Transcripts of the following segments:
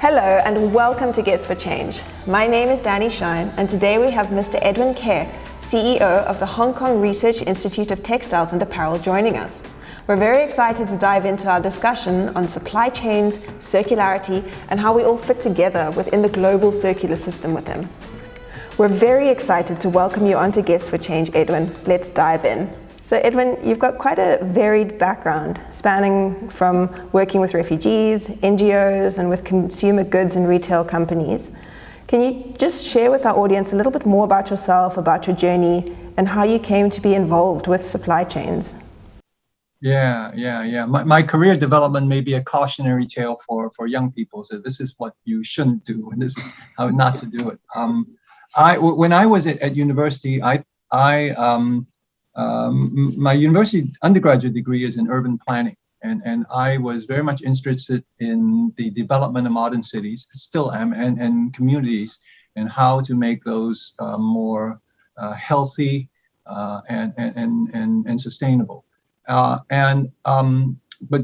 Hello and welcome to Guests for Change. My name is Danny Shine and today we have Mr. Edwin Keh, CEO of the Hong Kong Research Institute of Textiles and Apparel joining us. We're very excited to dive into our discussion on supply chains, circularity and how we all fit together within the global circular system with him. We're very excited to welcome you onto Guests for Change, Edwin. Let's dive in. So Edwin, you've got quite a varied background, spanning from working with refugees, NGOs, and with consumer goods and retail companies. Can you just share with our audience a little bit more about yourself, about your journey, and how you came to be involved with supply chains? Yeah. My career development may be a cautionary tale for young people. So this is what you shouldn't do, and this is how not to do it. When I was at university, my university undergraduate degree is in urban planning, and I was very much interested in the development of modern cities, still am, and communities, and how to make those more healthy and sustainable. But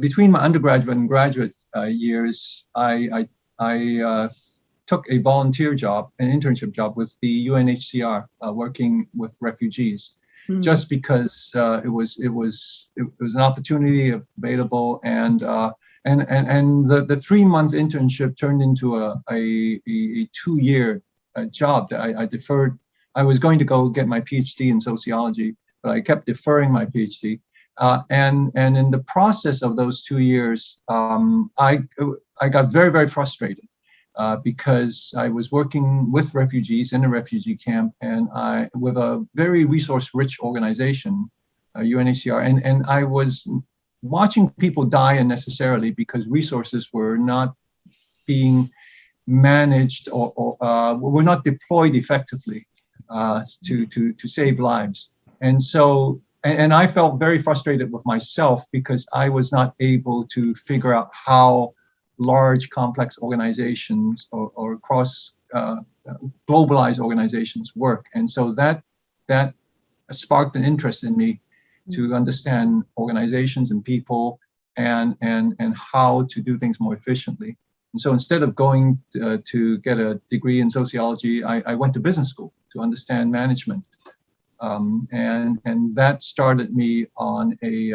between my undergraduate and graduate years, I took a volunteer job, an internship job with the UNHCR, working with refugees. Just because it was an opportunity available, and the 3-month internship turned into a 2-year job that I deferred. I was going to go get my PhD in sociology, but I kept deferring my PhD. And in the process of those 2 years, I got very, very frustrated. Because I was working with refugees in a refugee camp, and with a very resource-rich organization, UNHCR, and I was watching people die unnecessarily because resources were not being managed or were not deployed effectively to save lives. And so, and I felt very frustrated with myself because I was not able to figure out how large, complex organizations or cross globalized organizations work. And so that sparked an interest in me to understand organizations and people and how to do things more efficiently. And so instead of going to get a degree in sociology, I went to business school to understand management. And that started me on a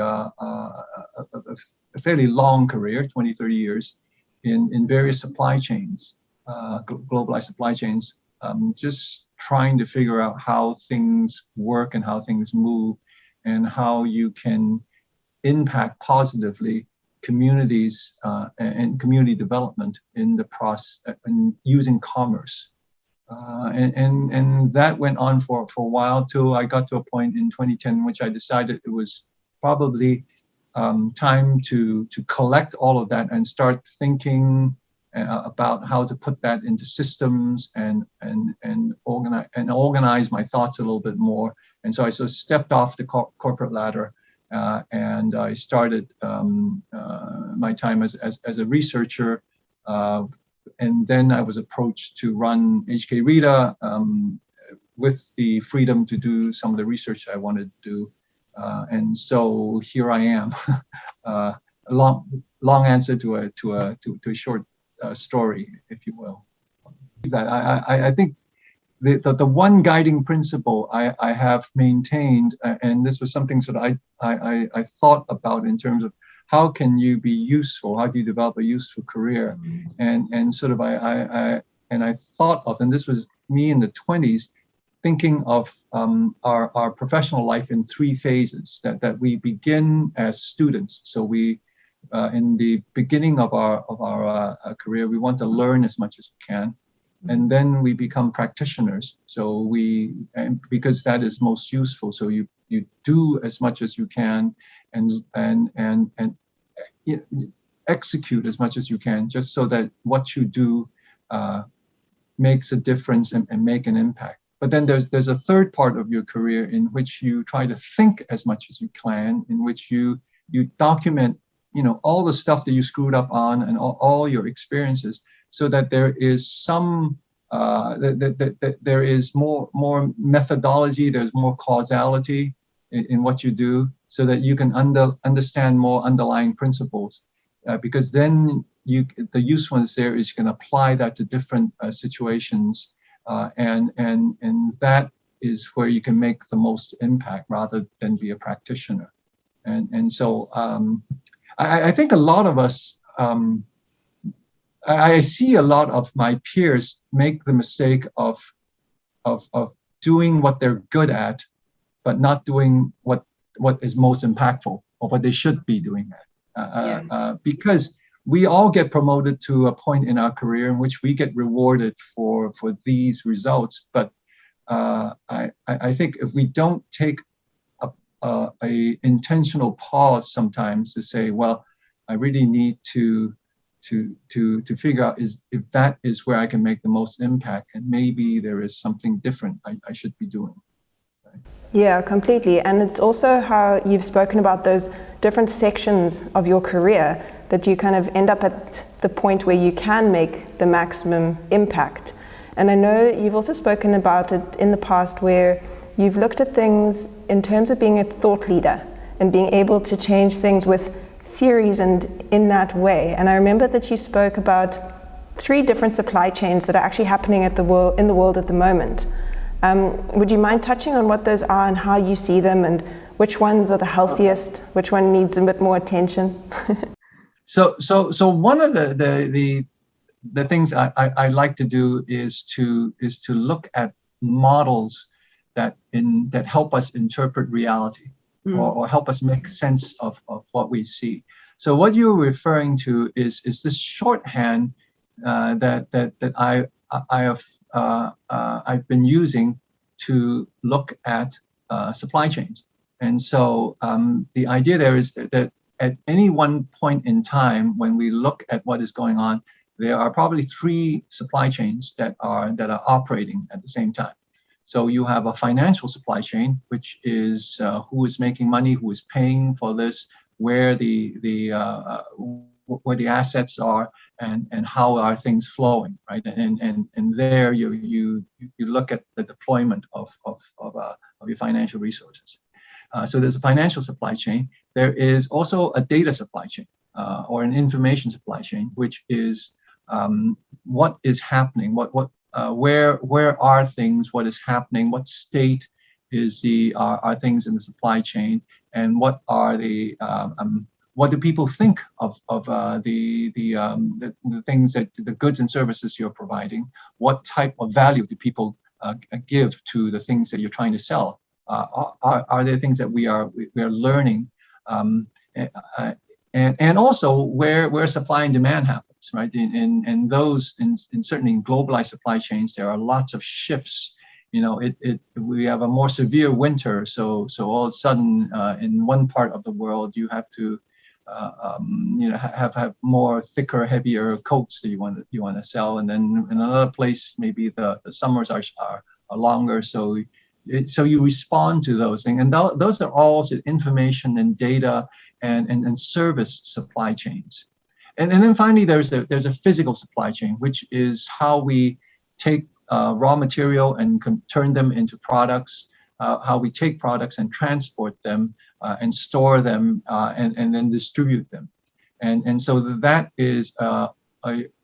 fairly long career, 20, 30 years, in various supply chains, globalized supply chains, just trying to figure out how things work and how things move and how you can impact positively communities and community development in the process and using commerce. And that went on for a while till I got to a point in 2010 in which I decided it was probably time to collect all of that and start thinking about how to put that into systems and organize my thoughts a little bit more. And so I sort of stepped off the corporate ladder and I started my time as a researcher. And then I was approached to run HKRITA with the freedom to do some of the research I wanted to do. And so here I am. A long answer to a short story, if you will. That I think the one guiding principle I have maintained, and this was something sort of I thought about in terms of how can you be useful, how do you develop a useful career, and sort of I thought of, and this was me in the 20s. Thinking of our professional life in 3 phases, that we begin as students. So we, in the beginning of our career, we want to learn as much as we can, and then we become practitioners. So because that is most useful. So you do as much as you can, and execute as much as you can, just so that what you do makes a difference and make an impact. But then there's a third part of your career in which you try to think as much as you can, in which you document, all the stuff that you screwed up on and all your experiences, so that there is some there is more methodology, there's more causality in what you do, so that you can understand more underlying principles. because then the usefulness there is you can apply that to different situations, and that is where you can make the most impact rather than be a practitioner. And so I think a lot of us, I see a lot of my peers make the mistake of doing what they're good at, but not doing what is most impactful or what they should be doing because we all get promoted to a point in our career in which we get rewarded for these results. But I think if we don't take a intentional pause sometimes to say, well, I really need to figure out if that is where I can make the most impact, and maybe there is something different I should be doing. Right? Yeah, completely. And it's also how you've spoken about those different sections of your career that you kind of end up at the point where you can make the maximum impact. And I know you've also spoken about it in the past where you've looked at things in terms of being a thought leader and being able to change things with theories and in that way. And I remember that you spoke about 3 different supply chains that are actually happening in the world at the moment. Would you mind touching on what those are and how you see them, and which ones are the healthiest, which one needs a bit more attention? So one of the things I like to do is to look at models that help us interpret reality, or help us make sense of what we see. So what you're referring to is this shorthand that I've been using to look at supply chains. And so the idea there is that at any one point in time, when we look at what is going on, there are probably 3 supply chains that are operating at the same time. So you have a financial supply chain, which is who is making money, who is paying for this, where the assets are, and how are things flowing, right? And there you look at the deployment of your financial resources. So there's a financial supply chain. There is also a data supply chain, or an information supply chain, which is what is happening, where are things, what is happening, what state are things in the supply chain, and what are what do people think of the things that the goods and services you're providing? What type of value do people give to the things that you're trying to sell? Are there things that we are learning, and also where supply and demand happens, right? And those certainly in globalized supply chains, there are lots of shifts. You know, we have a more severe winter, so all of a sudden in one part of the world you have to have more thicker, heavier coats that you want to sell, and then in another place maybe the summers are longer, so you respond to those things, and those are all information and data and service supply chains. And then finally there's a physical supply chain, which is how we take raw material and can turn them into products, how we take products and transport them and store them and then distribute them. And so that is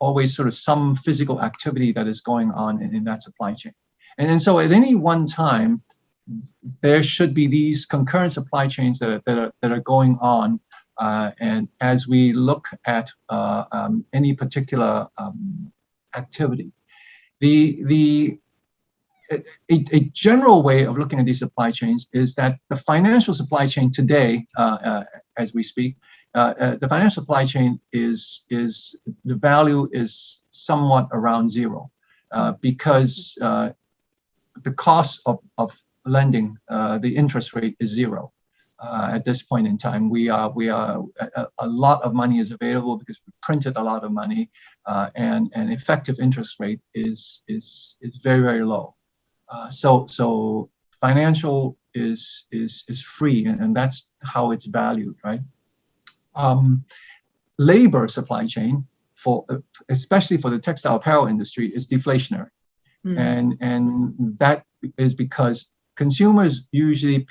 always sort of some physical activity that is going on in that supply chain. And so at any one time, there should be these concurrent supply chains that are going on. And as we look at any particular activity, a general way of looking at these supply chains is that the financial supply chain today, as we speak, the financial supply chain is the value is somewhat around zero, because the cost of lending, the interest rate is zero. At this point in time, a lot of money is available because we printed a lot of money, and effective interest rate is very, very low. So financial is free, and that's how it's valued, right? Labor supply chain, especially for the textile apparel industry, is deflationary. And that is because consumers usually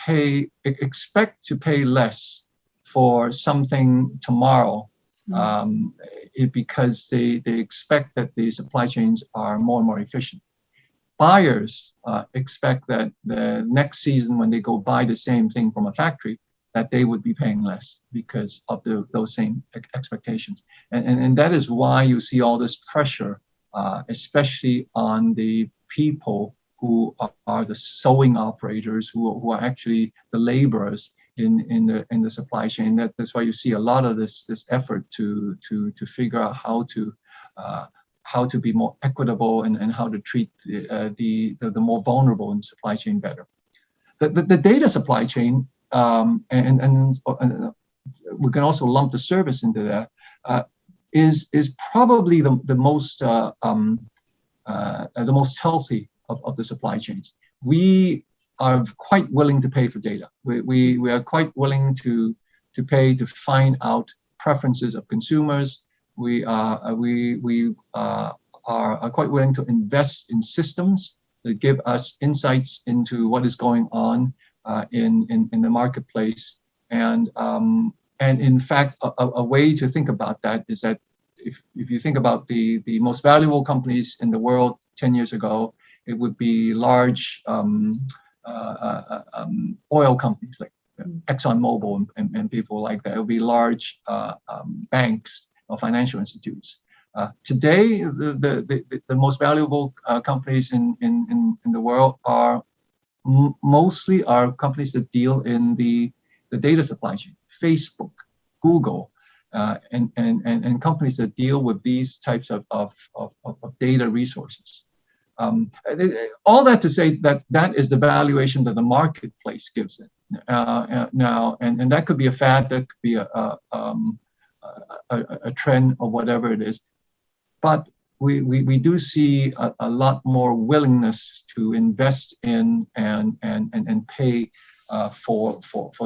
expect to pay less for something tomorrow because they expect that the supply chains are more and more efficient. Buyers expect that the next season when they go buy the same thing from a factory, that they would be paying less because of those same expectations. And that is why you see all this pressure, especially on the people who are the sewing operators, who are actually the laborers in the supply chain. That's why you see a lot of this effort to figure out how to be more equitable and how to treat the more vulnerable in the supply chain better. The data supply chain, and we can also lump the service into that, is probably the most healthy of the supply chains. We are quite willing to pay for data. We are quite willing to pay to find out preferences of consumers. We are quite willing to invest in systems that give us insights into what is going on in the marketplace. And in fact, a way to think about that is that if you think about the most valuable companies in the world 10 years ago, it would be large oil companies like ExxonMobil and people like that. It would be large banks or financial institutes. Today, the most valuable companies in the world are mostly companies that deal in the data supply chain. Facebook, Google, and companies that deal with these types of data resources. All that to say that is the valuation that the marketplace gives it now, and that could be a fad, that could be a trend or whatever it is, but we do see a lot more willingness to invest in and pay for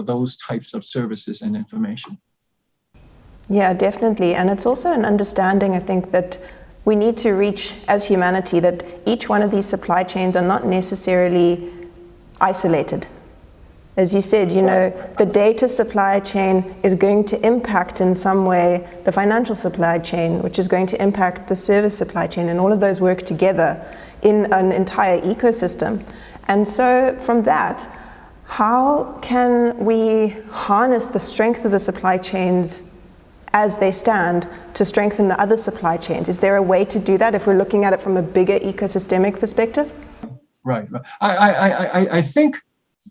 those types of services and information. Yeah, definitely. And it's also an understanding, I think, that we need to reach as humanity, that each one of these supply chains are not necessarily isolated. As you said, the data supply chain is going to impact in some way the financial supply chain, which is going to impact the service supply chain, and all of those work together in an entire ecosystem. And so from that, how can we harness the strength of the supply chains as they stand to strengthen the other supply chains? Is there a way to do that if we're looking at it from a bigger ecosystemic perspective? Right. I think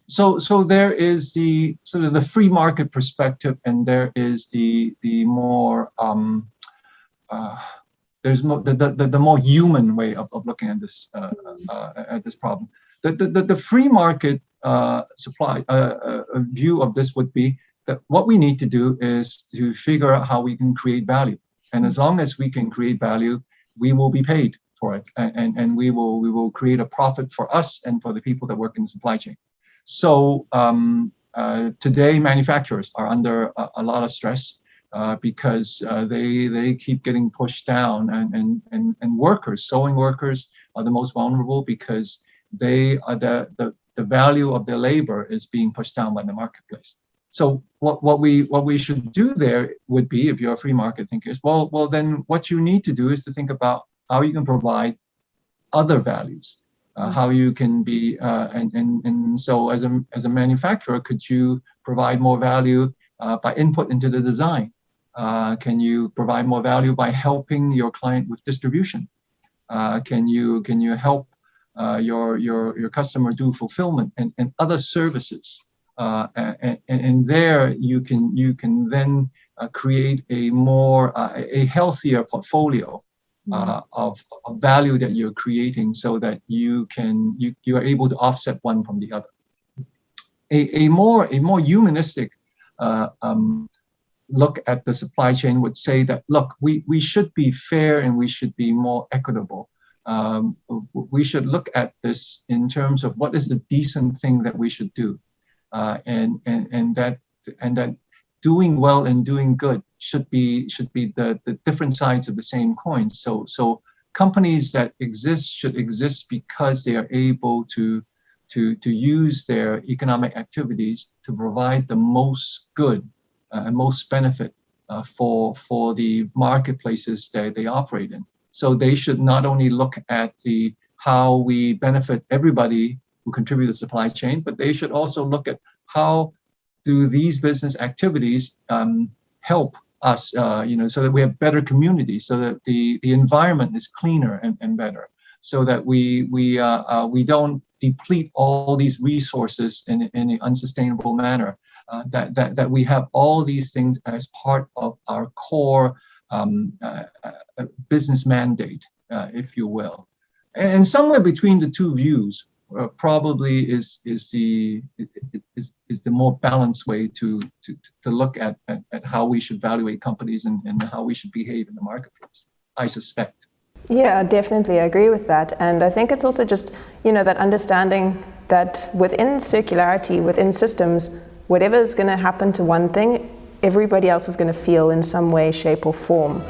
so. There is the sort of the free market perspective, and there is the more there's more the more human way of looking at this problem. The free market supply view of this would be that what we need to do is to figure out how we can create value, and as long as we can create value, we will be paid for it, and we will create a profit for us and for the people that work in the supply chain. So today, manufacturers are under a lot of stress because they keep getting pushed down, and workers, sewing workers, are the most vulnerable because they are the value of their labor is being pushed down by the marketplace. So what we should do there would be, if you're a free market thinker, is well then what you need to do is to think about how you can provide other values, how you can be and so as a manufacturer, could you provide more value by input into the design? Can you provide more value by helping your client with distribution? Can you help your customer do fulfillment and other services? And there you can then create a healthier portfolio of value that you're creating, so that you are able to offset one from the other. A more humanistic look at the supply chain would say that, look, we should be fair and we should be more equitable. We should look at this in terms of what is the decent thing that we should do, and that doing well and doing good should be the different sides of the same coin. So companies that exist should exist because they are able to use their economic activities to provide the most good and most benefit for the marketplaces that they operate in. So they should not only look at how we benefit everybody who contribute to the supply chain, but they should also look at how do these business activities help us, so that we have better communities, so that the environment is cleaner and better, so that we don't deplete all these resources in an unsustainable manner. That we have all these things as part of our core business mandate, if you will. And somewhere between the two views probably is the more balanced way to look at how we should evaluate companies and how we should behave in the marketplace, I suspect. Yeah, definitely, I agree with that. And I think it's also just, that understanding that within circularity, within systems, whatever is going to happen to one thing, everybody else is going to feel in some way, shape or form.